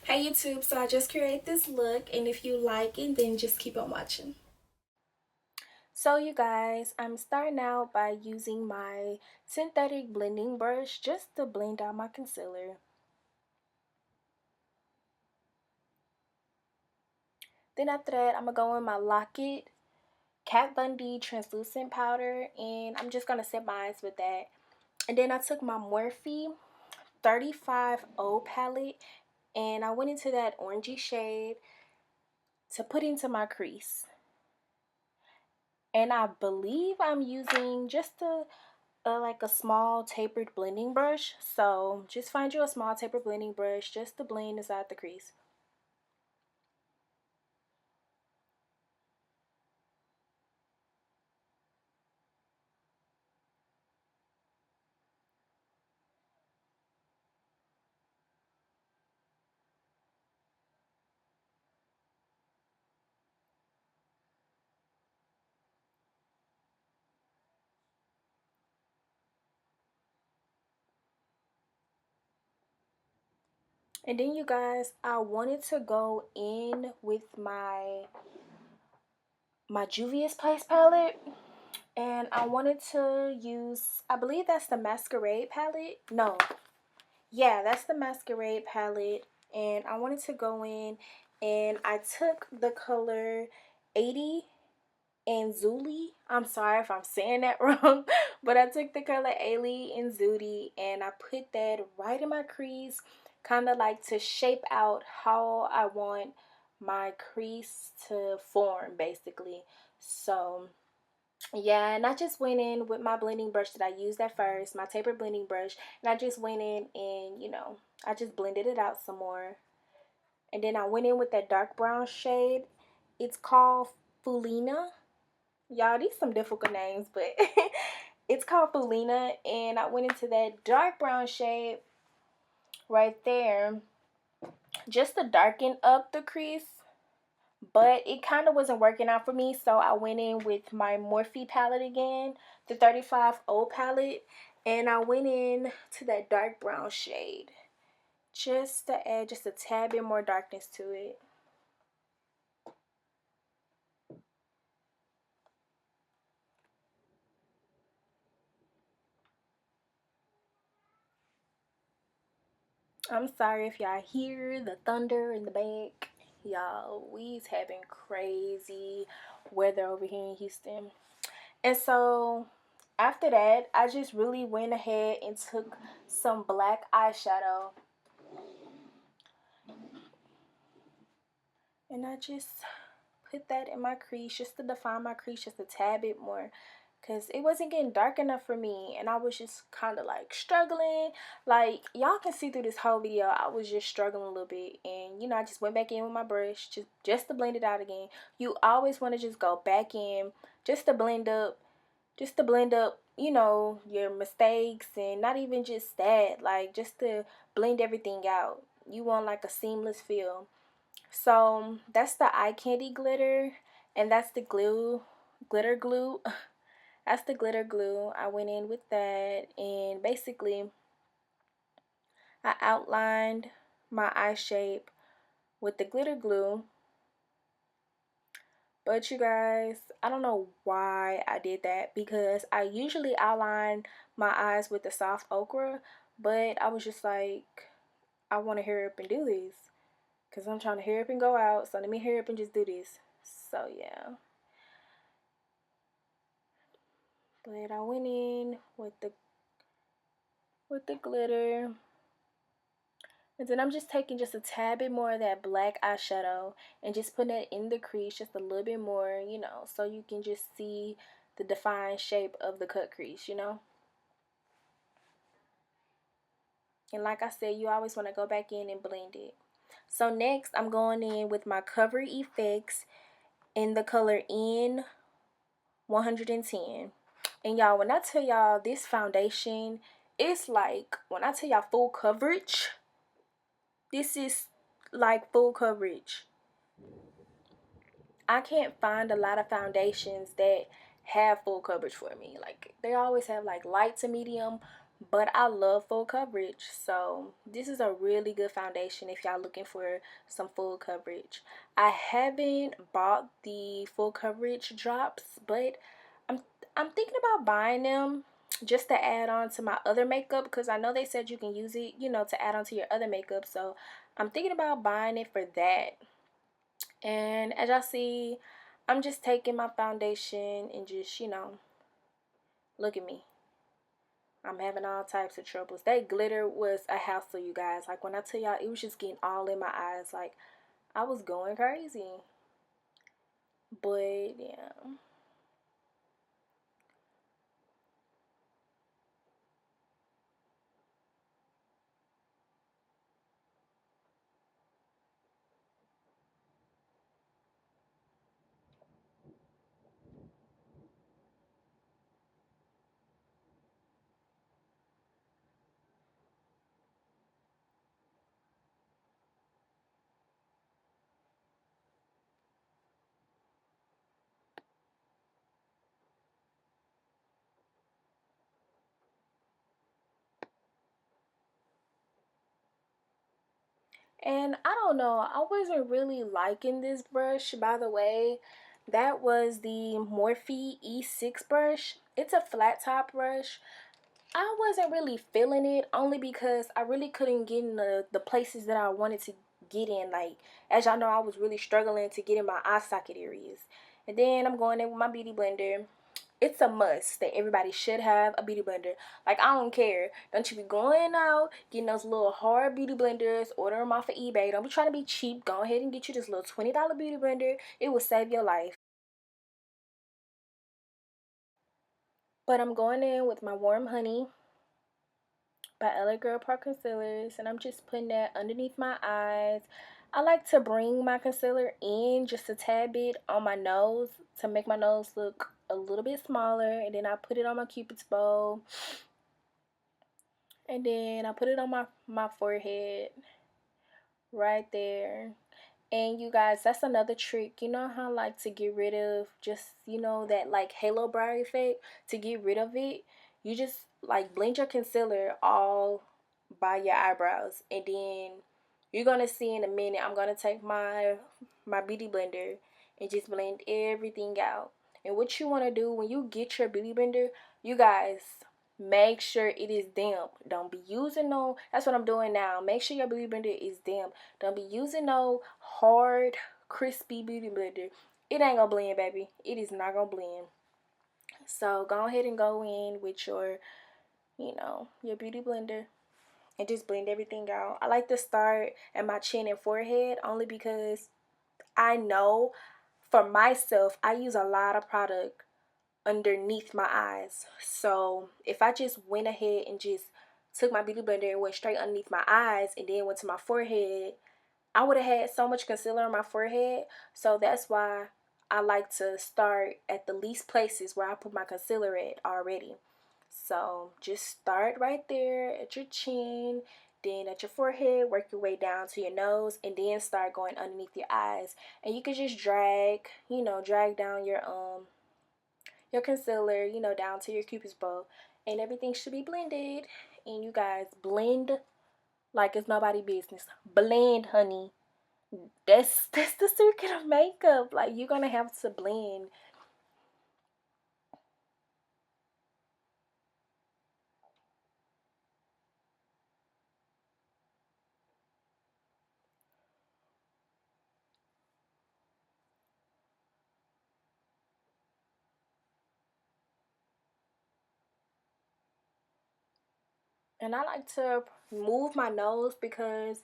Hey YouTube, so I just created this look, and if you like it, then just keep on watching. So you guys, I'm starting out by using my synthetic blending brush just to blend out my concealer. Then after that, I'm gonna go in my Lock-It Kat Von D translucent powder, and I'm just gonna set my eyes with that. And then I took my Morphe 35O palette, and I went into that orangey shade to put into my crease. And I believe I'm using just like a small tapered blending brush. So just find you a small tapered blending brush just to blend inside the crease. And then you guys, I wanted to go in with my Juvia's Place palette, and I wanted to use, I believe that's the Masquerade palette. No, yeah, that's the Masquerade palette. And I wanted to go in, and I took the color 80 and Zuli. I'm sorry if I'm saying that wrong, but I took the color Ailey and Zuli and I put that right in my crease, kind of like to shape out how I want my crease to form, basically. So yeah, and I just went in with my blending brush that I used at first, my taper blending brush, and I just went in and, I just blended it out some more. And then I went in with that dark brown shade. It's called Fulina. Y'all, these some difficult names, but it's called Fulina, and I went into that dark brown shade right there just to darken up the crease, but it kind of wasn't working out for me, so I went in with my Morphe palette again, the 35O palette, and I went in to that dark brown shade just to add just a tad bit more darkness to it. I'm sorry if y'all hear the thunder in the back. Y'all, we's having crazy weather over here in Houston. And so after that, I just really went ahead and took some black eyeshadow. And I just put that in my crease just to define my crease just a tad bit more, because it wasn't getting dark enough for me, and I was just kind of like struggling. Like, y'all can see through this whole video, I was just struggling a little bit, and I just went back in with my brush just to blend it out again. You always want to just go back in just to blend up, your mistakes, and not even just that, like just to blend everything out. You want like a seamless feel. So that's the eye candy glitter, and that's the glitter glue. That's the glitter glue. I went in with that, and basically I outlined my eye shape with the glitter glue. But you guys, I don't know why I did that, because I usually outline my eyes with the soft ochre, but I was just like, I want to hurry up and do this because I'm trying to hurry up and go out. So let me hurry up and just do this. So yeah. But I went in with the glitter. And then I'm just taking just a tad bit more of that black eyeshadow and just putting it in the crease just a little bit more, so you can just see the defined shape of the cut crease. And like I said, you always want to go back in and blend it. So next, I'm going in with my Cover Effects in the color N110. And y'all, when I tell y'all this foundation, it's like, when I tell y'all full coverage, this is like full coverage. I can't find a lot of foundations that have full coverage for me. Like, they always have like light to medium, but I love full coverage. So this is a really good foundation if y'all looking for some full coverage. I haven't bought the full coverage drops, but I'm I'm thinking about buying them just to add on to my other makeup, because I know they said you can use it, to add on to your other makeup. So I'm thinking about buying it for that. And as y'all see, I'm just taking my foundation and just, look at me. I'm having all types of troubles. That glitter was a hassle, you guys. Like, when I tell y'all, it was just getting all in my eyes. Like, I was going crazy. But, yeah. And I don't know, I wasn't really liking this brush, by the way. That was the Morphe E6 brush. It's a flat top brush. I wasn't really feeling it, only because I really couldn't get in the places that I wanted to get in. Like, as y'all know, I was really struggling to get in my eye socket areas. And then I'm going in with my beauty blender. It's a must that everybody should have a beauty blender. Like, I don't care. Don't you be going out, getting those little hard beauty blenders, order them off of eBay. Don't be trying to be cheap. Go ahead and get you this little $20 beauty blender. It will save your life. But I'm going in with my Warm Honey by LA Girl Park Concealers, and I'm just putting that underneath my eyes. I like to bring my concealer in just a tad bit on my nose to make my nose look a little bit smaller, and then I put it on my cupid's bow, and then I put it on my forehead right there. And you guys, that's another trick. You know how, like, to get rid of just, that like halo brow effect, to get rid of it, you just like blend your concealer all by your eyebrows, and then you're gonna see in a minute I'm gonna take my beauty blender and just blend everything out. And what you want to do when you get your beauty blender, you guys, make sure it is damp. Don't be using no, that's what I'm doing now. Make sure your beauty blender is damp. Don't be using no hard, crispy beauty blender. It ain't gonna blend, baby. It is not gonna blend. So go ahead and go in with your beauty blender and just blend everything out. I like to start at my chin and forehead only because I know for myself I use a lot of product underneath my eyes. So if I just went ahead and just took my beauty blender and went straight underneath my eyes and then went to my forehead, I would have had so much concealer on my forehead. So that's why I like to start at the least places where I put my concealer at already. So just start right there at your chin, then at your forehead, work your way down to your nose, and then start going underneath your eyes. And you can just drag down your concealer, down to your cupid's bow, and everything should be blended. And you guys, blend like it's nobody business. Blend, honey. That's the secret of makeup. Like, you're gonna have to blend. And I like to move my nose because,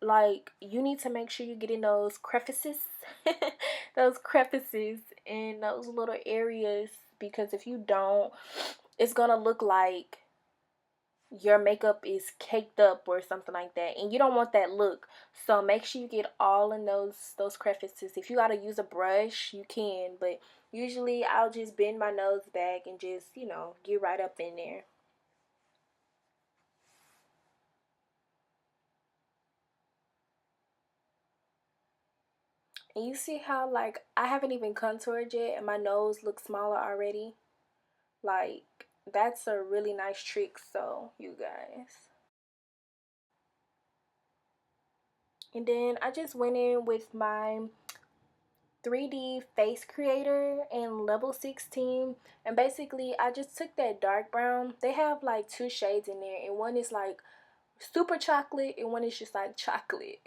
like, you need to make sure you're getting those crevices, those crevices in those little areas, because if you don't, it's gonna look like your makeup is caked up or something like that, and you don't want that look. So make sure you get all in those crevices. If you gotta use a brush, you can, but usually I'll just bend my nose back and just get right up in there. And you see how, like, I haven't even contoured yet and my nose looks smaller already? Like, that's a really nice trick. So you guys, and then I just went in with my 3D face creator in level 16, and basically I just took that dark brown. They have like two shades in there, and one is like super chocolate and one is just like chocolate.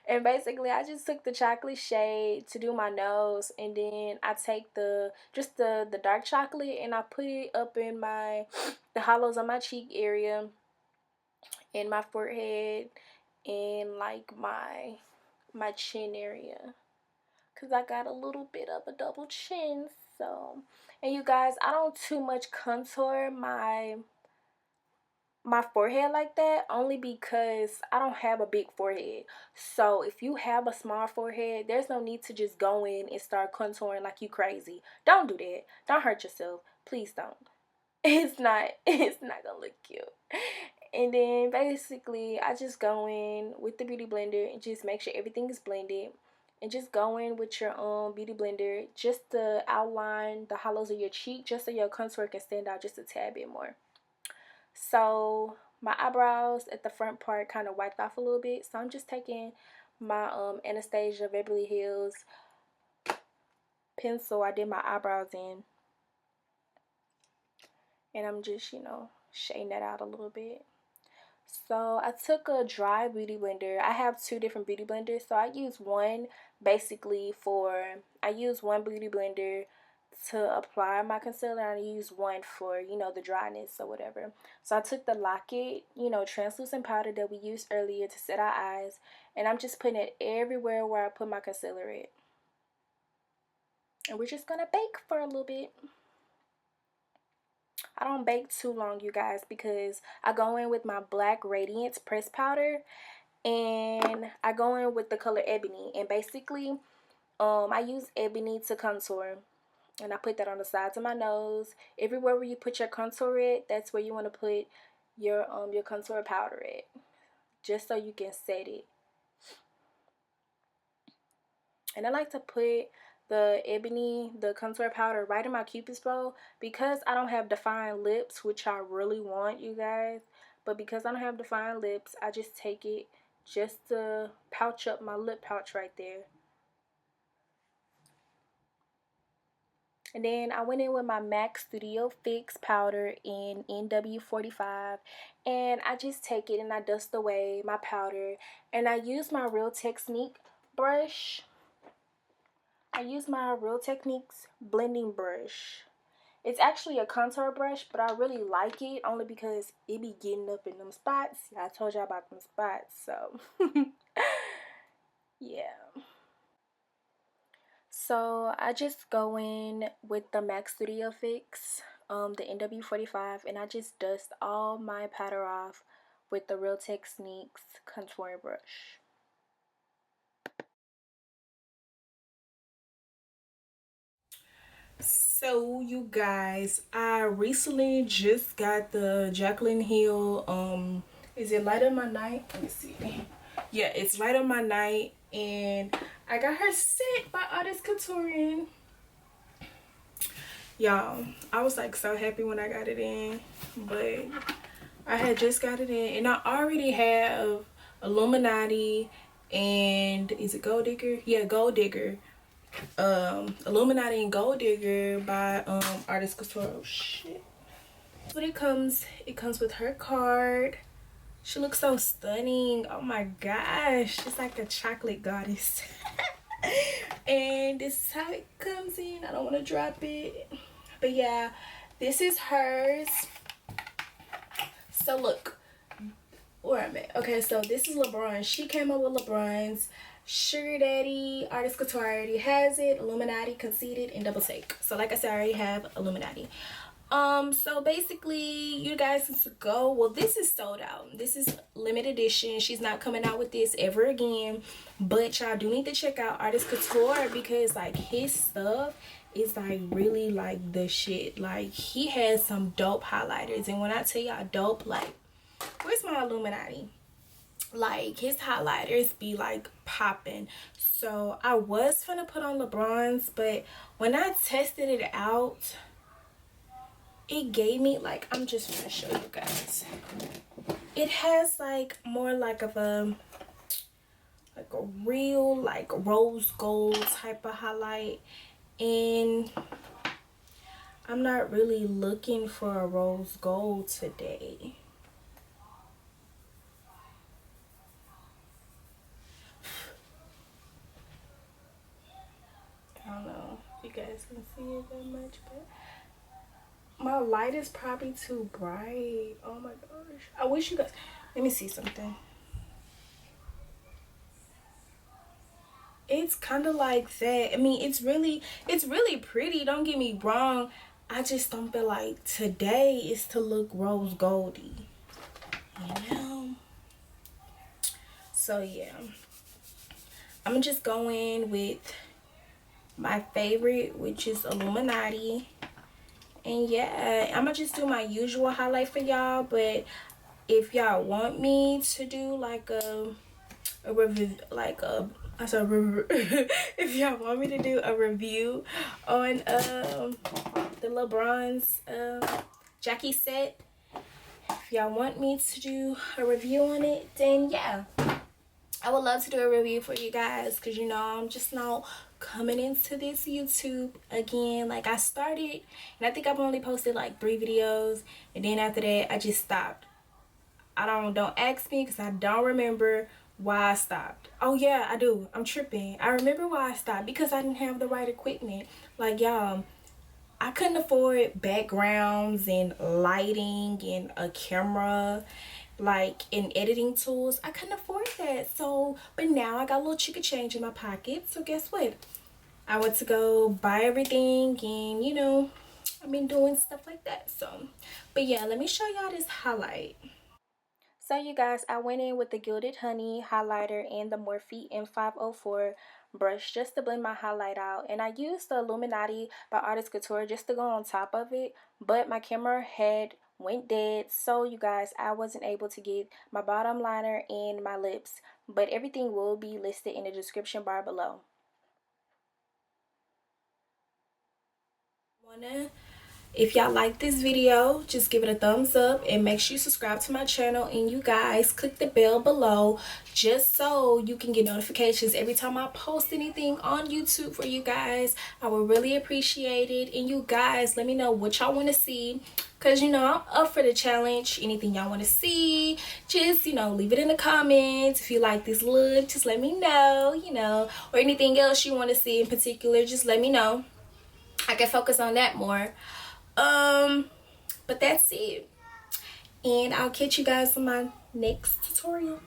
And basically I just took the chocolate shade to do my nose, and then I take the dark chocolate and I put it up in my the hollows on my cheek area, in my forehead, and like my chin area, because I got a little bit of a double chin. So, and you guys, I don't too much contour my forehead like that, only because I don't have a big forehead. So if you have a small forehead, there's no need to just go in and start contouring like you crazy. Don't do that. Don't hurt yourself. Please don't. It's not gonna look cute. And then basically I just go in with the beauty blender and just make sure everything is blended, and just go in with your beauty blender just to outline the hollows of your cheek, just so your contour can stand out just a tad bit more. So my eyebrows at the front part kind of wiped off a little bit, so I'm just taking my Anastasia Beverly Hills pencil I did my eyebrows in, and I'm just, shading that out a little bit. So I took a dry beauty blender. I have two different beauty blenders. So I use one beauty blender to apply my concealer, and I use one for, the dryness or whatever. So I took the Lock-It, translucent powder that we used earlier to set our eyes, and I'm just putting it everywhere where I put my concealer at. And we're just going to bake for a little bit. I don't bake too long, you guys, because I go in with my Black Radiance press powder, and I go in with the color Ebony, and basically I use Ebony to contour, and I put that on the sides of my nose. Everywhere where you put your contour at, that's where you want to put your contour powder at, just so you can set it. And I like to put the contour powder right in my cupid's bow, because I don't have defined lips, which I really want, you guys. But because I don't have defined lips, I just take it just to pouch up my lip pouch right there. And then I went in with my MAC Studio Fix powder in NW45, and I just take it and I dust away my powder, and I use my Real Techniques brush. I use my Real Techniques blending brush. It's actually a contour brush, but I really like it only because it be getting up in them spots. I told y'all about them spots, so yeah. So I just go in with the MAC Studio Fix, the NW45, and I just dust all my powder off with the Real Techniques contour brush. So you guys, I recently just got the Jaclyn Hill, is it Light of My Night? Let me see. Yeah, it's Light of My Night, and I got her set by Artist Couture. Y'all, I was like so happy when I got it in, but I had just got it in, and I already have Illuminati and, is it Gold Digger? Yeah, Gold Digger. Illuminati and Gold Digger by Artist Couture. Oh shit. But it comes with her card. She looks so stunning. Oh my gosh, it's like a chocolate goddess. And this is how it comes in. I don't want to drop it, but yeah, this is hers. So look where I'm at. Okay, so this is LeBron. She came up with LeBron's. Sugar Daddy, Artist Couture already has it. Illuminati, Conceited, and Double Take. So like I said, I already have Illuminati. So basically you guys can go. Well, this is sold out. This is limited edition. She's not coming out with this ever again. But y'all do need to check out Artist Couture, because like his stuff is like really like the shit. Like he has some dope highlighters, and when I tell y'all dope, like where's my Illuminati? Like his highlighters be like popping. So I was gonna put on LeBron's, but when I tested it out, it gave me like, I'm just gonna show you guys. It has like more like of a real like rose gold type of highlight, and I'm not really looking for a rose gold today. I don't know if you guys can see it that much, but my light is probably too bright. Oh my gosh. I wish you guys, let me see something. It's kind of like that. I mean, it's really pretty, don't get me wrong. I just don't feel like today is to look rose goldy, you know? So yeah, I'm gonna just go in with my favorite, which is Illuminati. And yeah, I'm gonna just do my usual highlight for y'all, but if y'all want me to do like a review, like a if y'all want me to do a review on the LeBron's Jackie set, if y'all want me to do a review on it, then yeah, I would love to do a review for you guys, because you know I'm just now coming into this YouTube again. Like, I started and I think I've only posted like 3 videos, and then after that I just stopped. Don't ask me, because I don't remember why I stopped. Oh yeah, I do. I'm tripping. I remember why I stopped, because I didn't have the right equipment. Like, y'all, I couldn't afford backgrounds and lighting and a camera, like, in editing tools. I couldn't afford that. So, but now I got a little chicken change in my pocket. So guess what? I went to go buy everything, and you know, I've been doing stuff like that. So, but yeah, let me show y'all this highlight. So you guys, I went in with the Gilded Honey highlighter and the Morphe M504 brush just to blend my highlight out. And I used the Illuminati by Artist Couture just to go on top of it. But my camera had went dead. So you guys, I wasn't able to get my bottom liner and my lips. But everything will be listed in the description bar below. If y'all like this video, just give it a thumbs up and make sure you subscribe to my channel, and you guys click the bell below just so you can get notifications every time I post anything on YouTube for you guys. I would really appreciate it. And you guys, let me know what y'all want to see, because you know I'm up for the challenge. Anything y'all want to see, just, you know, leave it in the comments. If you like this look, just let me know, you know, or anything else you want to see in particular, just let me know. I can focus on that more. But that's it, and I'll catch you guys in my next tutorial.